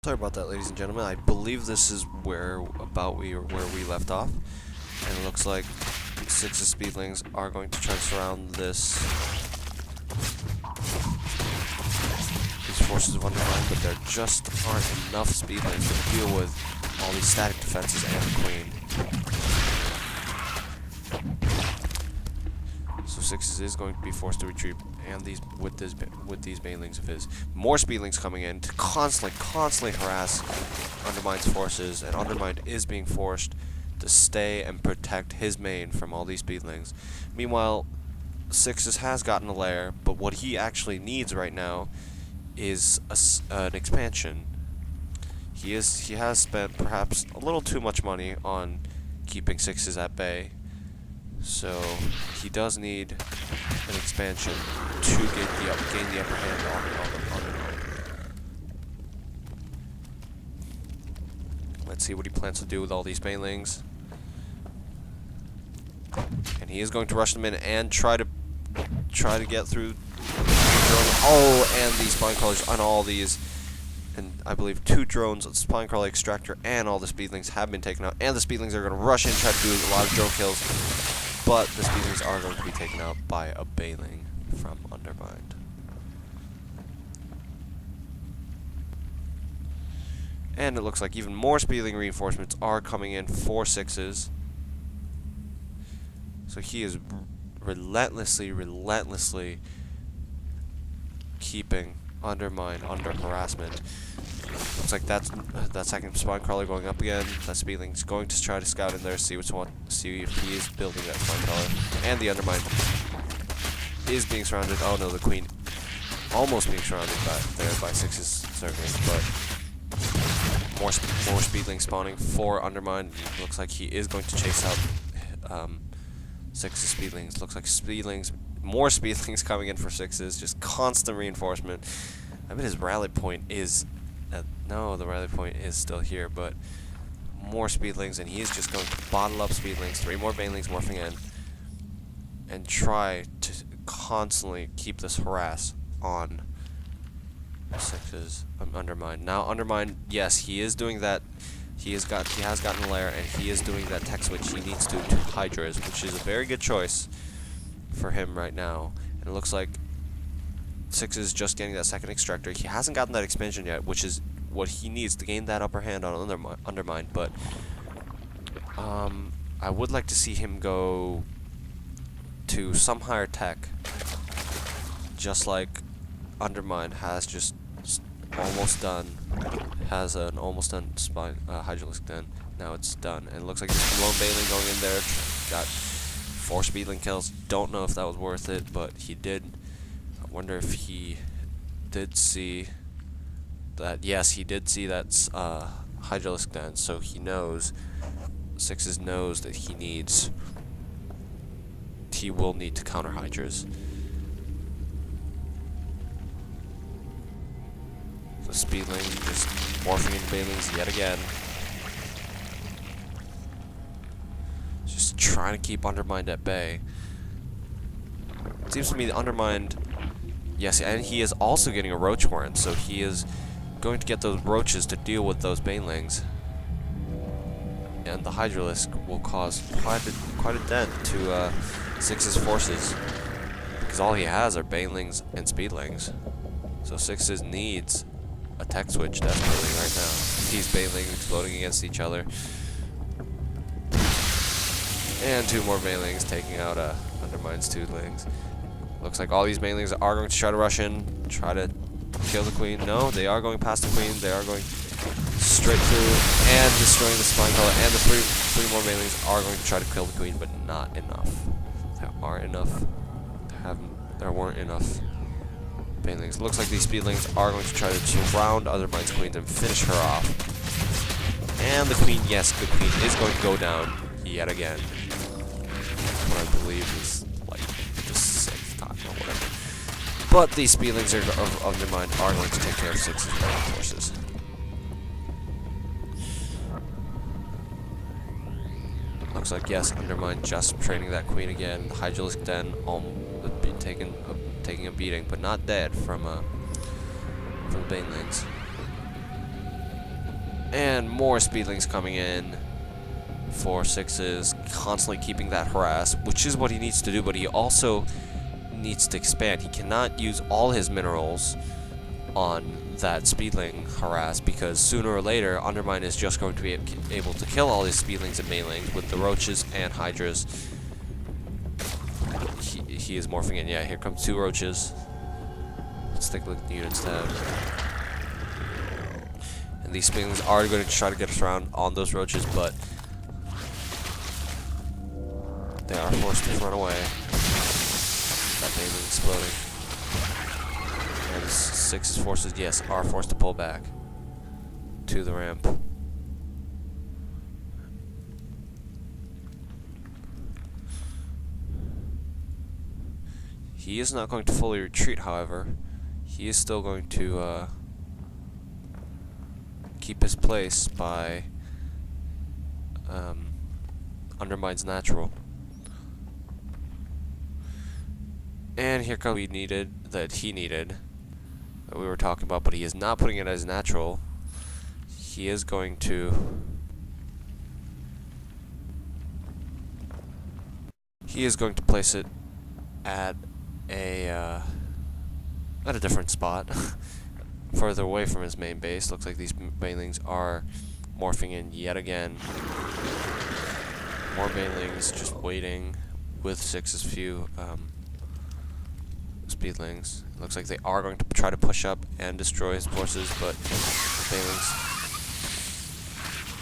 Sorry about that, ladies and gentlemen. I believe this is where we left off, and it looks like 6 of Speedlings are going to try to surround these forces of Undermind, but there just aren't enough Speedlings to deal with all these static defenses and the Queen. So 6 is going to be forced to retreat, and with these banelings of his. More Speedlings coming in to constantly harass Undermind's forces, and Undermind is being forced to stay and protect his main from all these Speedlings. Meanwhile, 6 has gotten a lair, but what he actually needs right now is an expansion. He has spent perhaps a little too much money on keeping 6 at bay. So he does need an expansion to gain the upper hand on Undermind. Let's see what he plans to do with all these banelings. And he is going to rush them in and try to get through. Oh, and these spine crawlers on all these, and I believe 2 drones, a spine crawler extractor, and all the Speedlings have been taken out. And the Speedlings are going to rush in, try to do a lot of drone kills. But the Speedlings are going to be taken out by a baneling from Undermind. And it looks like even more Speedling reinforcements are coming in for 6s. So he is relentlessly keeping Undermind under harassment. Looks like that second spine crawler going up again. That Speedling's going to try to scout in there, see if he is building that spine crawler. And the Undermind is being surrounded. Oh no, the Queen almost being surrounded by 6's circus, but more Speedlings spawning for Undermind. Looks like he is going to chase out 6's Speedlings. Looks like more Speedlings coming in for 6's. Just constant reinforcement. I bet his rally point is. No, the rally point is still here, but more Speedlings, and he's just going to bottle up Speedlings. 3 more banelings morphing in, and try to constantly keep this harass on 6's Undermind. Now Undermind, yes, he is doing that. He has gotten a lair, and he is doing that tech switch he needs to Hydras, which is a very good choice for him right now. And it looks like 6 is just getting that second extractor. He hasn't gotten that expansion yet, which is what he needs to gain that upper hand on Undermind, but I would like to see him go to some higher tech, just like Undermind has just almost done. Has an almost done spine Hydralisk Den. Now it's done, and it looks like there's lone baneling going in there. Got 4 Speedling kills. Don't know if that was worth it, but he did. I wonder if he did see that. Yes, he did see that Hydralisk Den, so he knows. 6's knows that he will need to counter Hydras. The Speedling just morphing into banelings yet again. Just trying to keep Undermind at bay. It seems to me the Undermind. Yes, and he is also getting a roach horn, so he is going to get those roaches to deal with those banelings. And the Hydralisk will cause quite a dent to 6's forces, because all he has are banelings and Speedlings. So 6's needs a tech switch desperately right now. These banelings exploding against each other. And 2 more banelings taking out Undermind's Toothlings. Looks like all these banelings are going to try to rush in, try to kill the Queen. No, they are going past the Queen. They are going straight through and destroying the spine collar. And the three more banelings are going to try to kill the Queen, but not enough. There weren't enough banelings. Looks like these Speedlings are going to try to surround Undermind's Queens and finish her off. And the Queen, yes, the Queen is going to go down yet again. What I believe is like the 6th time or whatever. But these Speedlings of Undermind are going to take care of 6's forces. Looks like, yes, Undermind just training that Queen again. The Hydralisk Den taking a beating, but not dead from the banelings. And more speedlings coming in for sixes, constantly keeping that harass, which is what he needs to do, but he also needs to expand. He cannot use all his minerals on that speedling harass, because sooner or later Undermine is just going to be able to kill all his speedlings and mainlings with the roaches and hydras. He is morphing in. Yeah, here comes 2 roaches. Let's take a look at the units tab. And these speedlings are going to try to get us around on those roaches, but they are forced to run away. That mainling exploding. And 6's forces, yes, are forced to pull back to the ramp. He is not going to fully retreat, however. He is still going to keep his place by Undermine's natural. And here comes that he needed, that we were talking about, but he is not putting it as natural. He is going to place it at a different spot, further away from his main base. Looks like these banelings are morphing in yet again. More banelings just waiting with 6's few speedlings. Looks like they are going to try to push up and destroy his forces, but the banelings,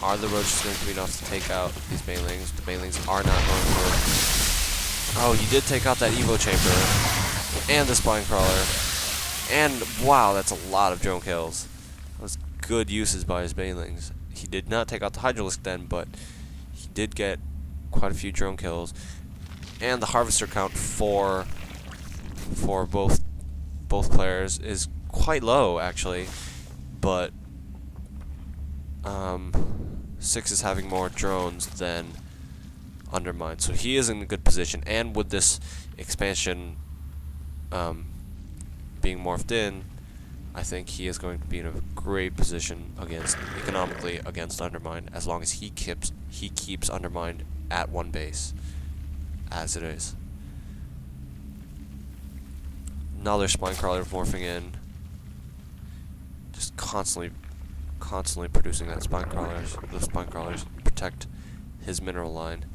are the roaches going to be enough to take out these banelings? The banelings are not going for. Oh, he did take out that Evo chamber and the spine crawler, and wow, that's a lot of drone kills. That was good uses by his banelings. He did not take out the hydralisk then, but he did get quite a few drone kills, and the harvester count for both players is quite low actually, but 6 is having more drones than Undermine, so he is in a good position. And with this expansion being morphed in, I think he is going to be in a great position economically against Undermine, as long as he keeps Undermine at one base as it is. Another spine crawler morphing in, just constantly producing those spine crawlers to protect his mineral line.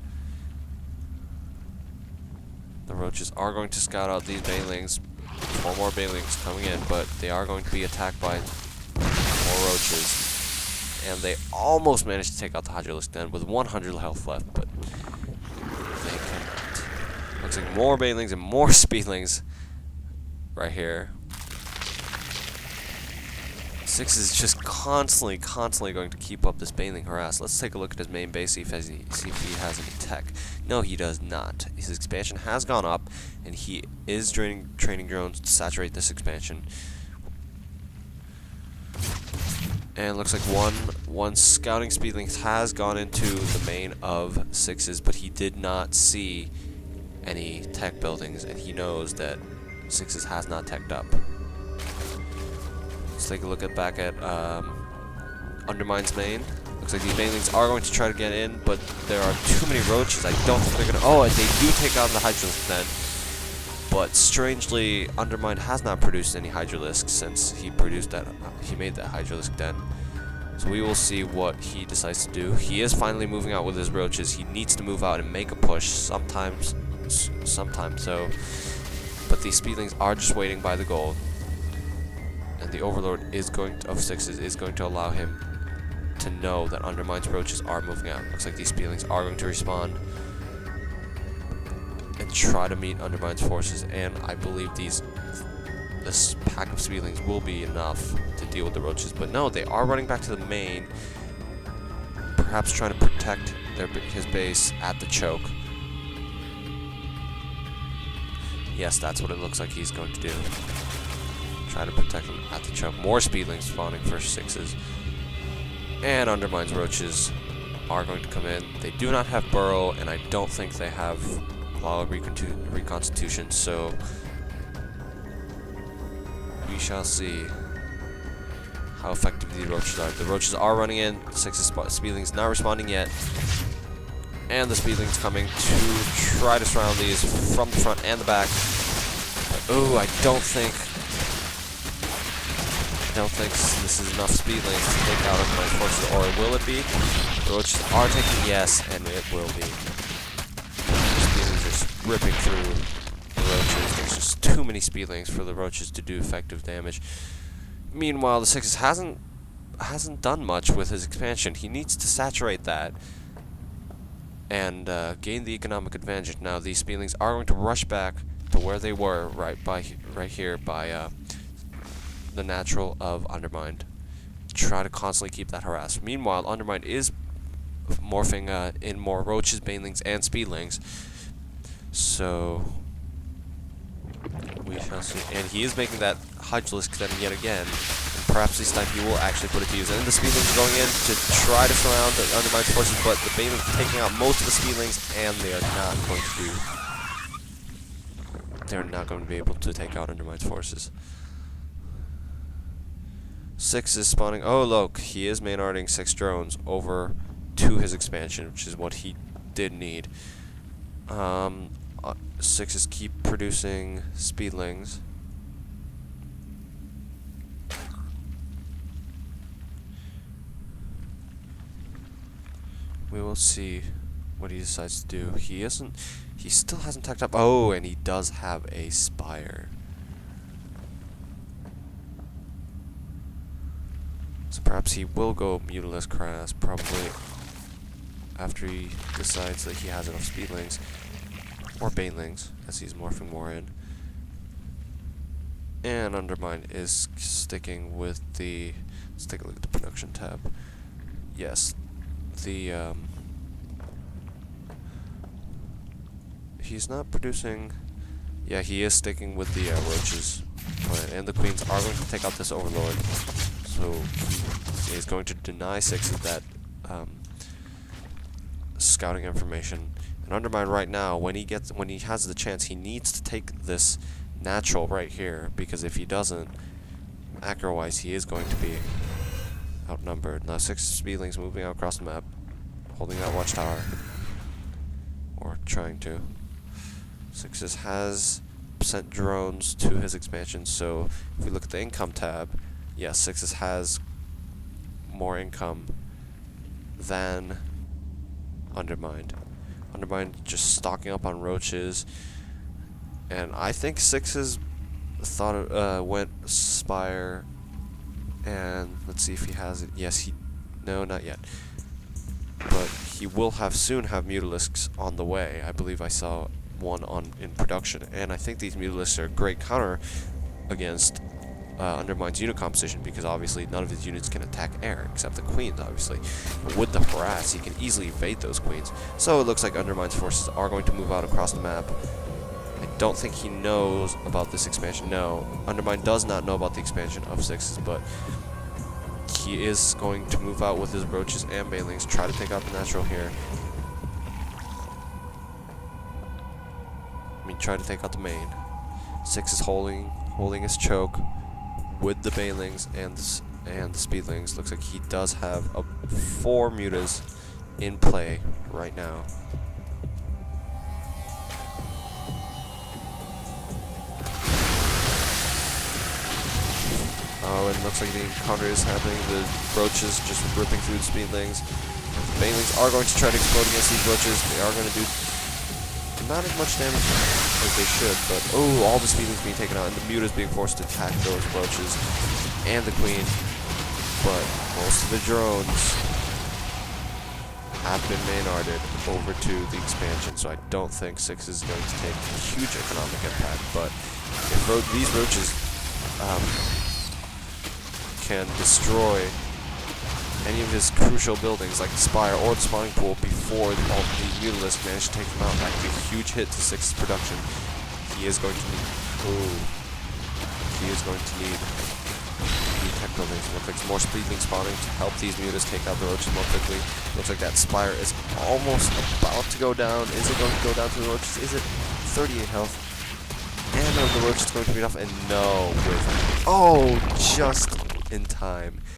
The roaches are going to scout out these banelings. 4 more banelings coming in, but they are going to be attacked by more roaches. And they almost managed to take out the hydralisk den with 100 health left, but they can't. Looks like more banelings and more speedlings right here. 6 is just constantly going to keep up this baneling harass. Let's take a look at his main base, see if he has any tech. No, he does not. His expansion has gone up, and he is training drones to saturate this expansion. And looks like one scouting speedling has gone into the main of 6's, but he did not see any tech buildings, and he knows that 6's has not teched up. Let's take a look back at Undermine's main. Looks like these banelings are going to try to get in, but there are too many roaches. I don't think they're going to... Oh, and they do take out the hydralisk then. But strangely, Undermine has not produced any hydralisk since he made that hydralisk den. So we will see what he decides to do. He is finally moving out with his roaches. He needs to move out and make a push sometimes so. But these speedlings are just waiting by the gold. And the Overlord of 6's is going to allow him to know that Undermine's roaches are moving out. Looks like these speedlings are going to respawn and try to meet Undermine's forces, and I believe this pack of speedlings will be enough to deal with the roaches. But no, they are running back to the main, perhaps trying to protect his base at the choke. Yes, that's what it looks like he's going to do. Try to protect them at the choke. More speedlings spawning for 6's. And Undermine's roaches are going to come in. They do not have burrow, and I don't think they have Law of Reconstitution, so we shall see how effective these roaches are. The roaches are running in. Six's speedling's not responding yet. And the speedling's coming to try to surround these from the front and the back. Oh, I don't think this is enough speedlings to take out my forces, or will it be? The roaches are taking, yes, and it will be. The speedlings are just ripping through the roaches. There's just too many speedlings for the roaches to do effective damage. Meanwhile, the Sixes hasn't done much with his expansion. He needs to saturate that and gain the economic advantage. Now, these speedlings are going to rush back to where they were right here by the natural of undermind. Try to constantly keep that harassed. Meanwhile, undermind is morphing in more roaches, banelings, and speedlings. So we shall see. And he is making that Hydralisk then yet again. And perhaps this time he will actually put it to use. And the speedlings going in to try to surround the undermined forces, but the banelings taking out most of the speedlings, and they are not going to do. They're not going to be able to take out undermined forces. 6 is spawning. Oh, look, he is main-arting 6 drones over to his expansion, which is what he did need. 6 is keep producing speedlings. We will see what he decides to do. He still hasn't tacked up. Oh, and he does have a spire. So perhaps he will go Mutalisk Crass, probably after he decides that he has enough speedlings. Or banelings, as he's morphing more in. And Undermine is sticking with the... Let's take a look at the production tab. Yes, the... he's not producing... Yeah, he is sticking with the roaches. And the queens are going to take out this overlord. So he is going to deny 6 of that scouting information. And Undermine right now, when he has the chance, he needs to take this natural right here, because if he doesn't, accurate-wise, he is going to be outnumbered. Now 6 speedlings moving out across the map, holding that watchtower, or trying to. 6 has sent drones to his expansion, so if we look at the income tab, yes, 6 has more income than Undermined. Undermined just stocking up on roaches, and I think 6's went Spire, and let's see if he has it. Yes, no, not yet. But he will soon have Mutalisks on the way. I believe I saw one in production, and I think these Mutalisks are a great counter against Undermine's unit composition, because obviously none of his units can attack air, except the queens, obviously. But with the harass, he can easily evade those queens. So it looks like Undermine's forces are going to move out across the map. I don't think he knows about this expansion. No, Undermine does not know about the expansion of 6's, but he is going to move out with his roaches and banelings, try to take out the natural here. Try to take out the main. 6 is holding his choke with the banelings and the speedlings. Looks like he does have 4 mutas in play right now. Oh, and it looks like the encounter is happening. The roaches just ripping through the speedlings. The banelings are going to try to explode against these roaches. They are going to do not as much damage as they should, but oh, all the speedlings being taken out, and the mutas being forced to attack those roaches and the queen. But most of the drones have been main-arted over to the expansion, so I don't think 6 is going to take a huge economic impact. But if these roaches can destroy any of his crucial buildings, like the spire or the spawning pool, before all the Mutalisks manage to take them out, that could be a huge hit to 6's production. He is going to need... Oh. He is going to need new tech buildings. Looks like some more speedlings spawning to help these mutas take out the roaches more quickly. Looks like that spire is almost about to go down. Is it going to go down to the roaches? Is it 38 health? And the roach is going to be enough, and no, with... Oh, just in time.